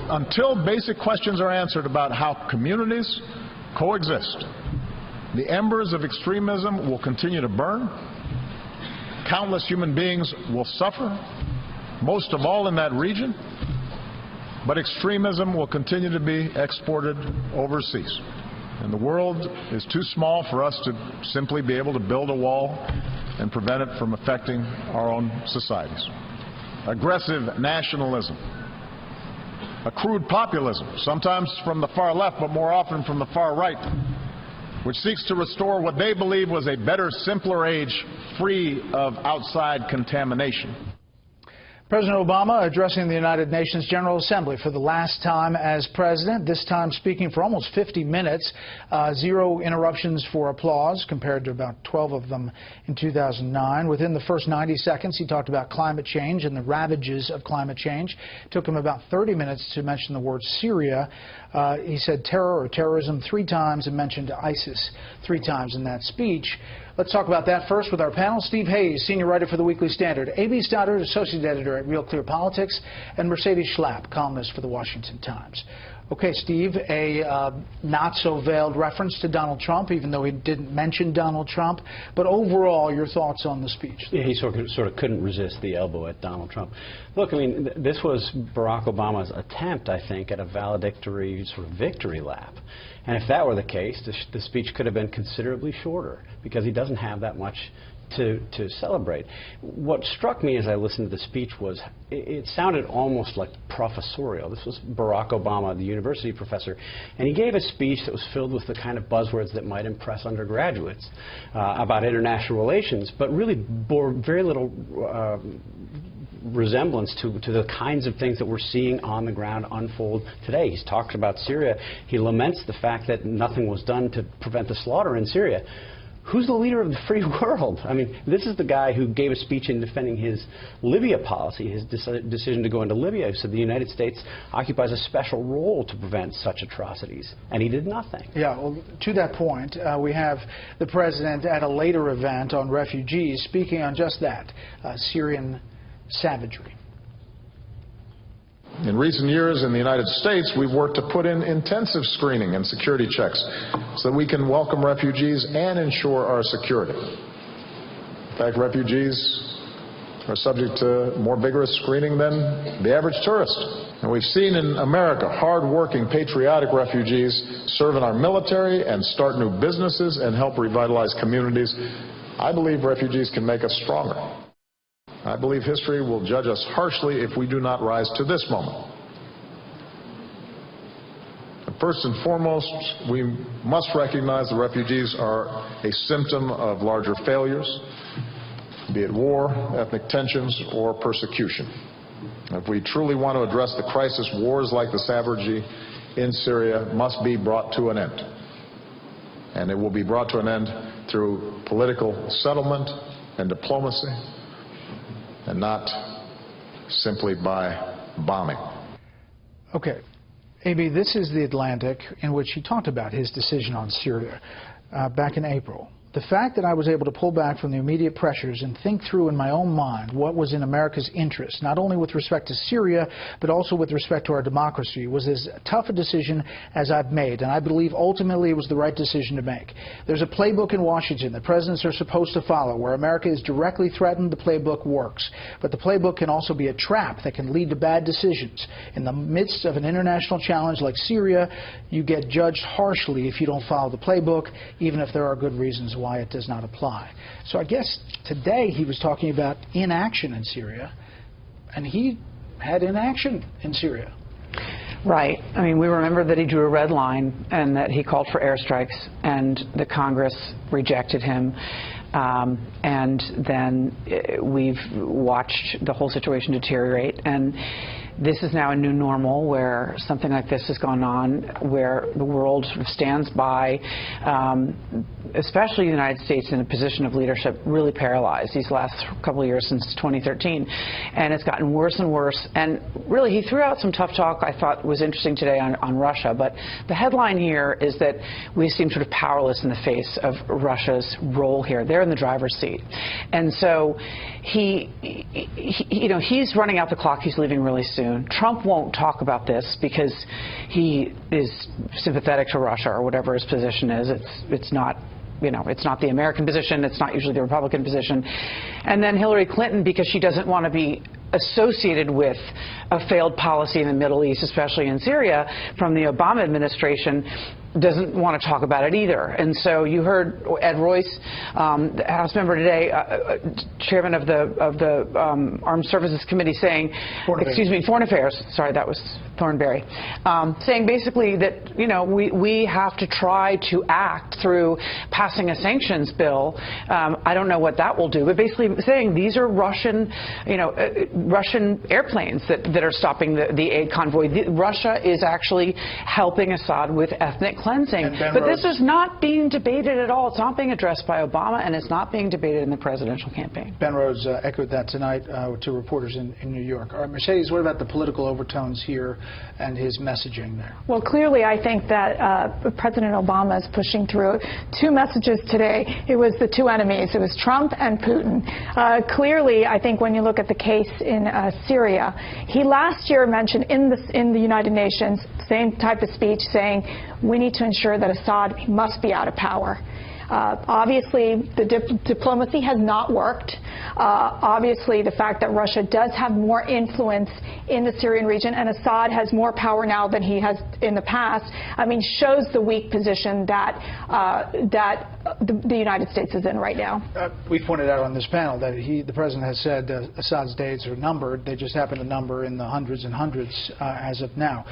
until basic questions are answered about how communities coexist, the embers of extremism will continue to burn. Countless human beings will suffer, most of all in that region, but extremism will continue to be exported overseas. And the world is too small for us to simply be able to build a wall and prevent it from affecting our own societies. Aggressive nationalism, a crude populism, sometimes from the far left, but more often from the far right, which seeks to restore what they believe was a better, simpler age free of outside contamination. President Obama addressing the United Nations General Assembly for the last time as president, this time speaking for almost 50 minutes, 0 interruptions for applause compared to about 12 of them in 2009. Within the first 90 seconds, he talked about climate change and the ravages of climate change. It took him about 30 minutes to mention the word Syria. He said terror or terrorism 3 times and mentioned ISIS 3 times in that speech. Let's talk about that first with our panel. Steve Hayes, senior writer for the Weekly Standard, A.B. Stoddard, associate editor at Real Clear Politics, and Mercedes Schlapp, columnist for the Washington Times. Okay, Steve, a not-so-veiled reference to Donald Trump, even though he didn't mention Donald Trump. But overall, your thoughts on the speech? Yeah, he sort of couldn't resist the elbow at Donald Trump. Look, I mean, this was Barack Obama's attempt, I think, at a valedictory sort of victory lap. And if that were the case, the speech could have been considerably shorter, because he doesn't have that much to celebrate. What struck me as I listened to the speech was it sounded almost like professorial. This was Barack Obama, the university professor, and he gave a speech that was filled with the kind of buzzwords that might impress undergraduates about international relations, but really bore very little resemblance to the kinds of things that we're seeing on the ground unfold today. He's talked about Syria. He laments the fact that nothing was done to prevent the slaughter in Syria. Who's the leader of the free world? I mean, this is the guy who gave a speech in defending his Libya policy, his decision to go into Libya, who said the United States occupies a special role to prevent such atrocities, and he did nothing. Yeah, well, to that point, we have the president at a later event on refugees speaking on just that, Syrian savagery. In recent years in the United States, we've worked to put in intensive screening and security checks so that we can welcome refugees and ensure our security. In fact, refugees are subject to more vigorous screening than the average tourist. And we've seen in America hard-working, patriotic refugees serve in our military and start new businesses and help revitalize communities. I believe refugees can make us stronger. I believe history will judge us harshly if we do not rise to this moment. First and foremost, we must recognize the refugees are a symptom of larger failures, be it war, ethnic tensions, or persecution. If we truly want to address the crisis, wars like the savagery in Syria must be brought to an end. And it will be brought to an end through political settlement and diplomacy, and not simply by bombing. Okay. A.B., this is The Atlantic, in which he talked about his decision on Syria back in April. The fact that I was able to pull back from the immediate pressures and think through in my own mind what was in America's interest, not only with respect to Syria, but also with respect to our democracy, was as tough a decision as I've made. And I believe ultimately it was the right decision to make. There's a playbook in Washington that presidents are supposed to follow. Where America is directly threatened, the playbook works. But the playbook can also be a trap that can lead to bad decisions. In the midst of an international challenge like Syria, you get judged harshly if you don't follow the playbook, even if there are good reasons why it does not apply. So I guess today he was talking about inaction in Syria, and he had inaction in Syria. Right. I mean, we remember that he drew a red line and that he called for airstrikes, and the Congress rejected him. And then we've watched the whole situation deteriorate, and this is now a new normal where something like this has gone on, where the world sort of stands by, especially the United States in a position of leadership, really paralyzed these last couple of years since 2013. And it's gotten worse and worse. And really, he threw out some tough talk I thought was interesting today on Russia. But the headline here is that we seem sort of powerless in the face of Russia's role here. They're in the driver's seat. And so he's running out the clock. He's leaving really soon. afternoon. Trump won't talk about this because he is sympathetic to Russia or whatever his position is. It's not, you know, it's not the American position. It's not usually the Republican position. And then Hillary Clinton, because she doesn't want to be associated with a failed policy in the Middle East, especially in Syria, from the Obama administration, doesn't want to talk about it either. And so you heard Ed Royce, the House member today, chairman of the Armed Services Committee, saying, Foreign Affairs, sorry, that was Thornberry, saying basically that, you know, we have to try to act through passing a sanctions bill. I don't know what that will do, but basically saying these are Russian, you know, Russian airplanes that are stopping the aid convoy. Russia is actually helping Assad with ethnic cleansing. But this is not being debated at all. It's not being addressed by Obama, and it's not being debated in the presidential campaign. Ben Rhodes echoed that tonight to reporters in New York. All right, Mercedes, what about the political overtones here and his messaging there? Well, clearly, I think that President Obama is pushing through two messages today. It was the two enemies. It was Trump and Putin. Clearly, I think when you look at the case in Syria, he last year mentioned in the United Nations, same type of speech, saying we need to ensure that Assad must be out of power. Obviously, the diplomacy has not worked. Obviously, the fact that Russia does have more influence in the Syrian region and Assad has more power now than he has in the past, I mean, shows the weak position that the United States is in right now. We pointed out on this panel that the president has said Assad's days are numbered. They just happen to number in the hundreds and hundreds as of now.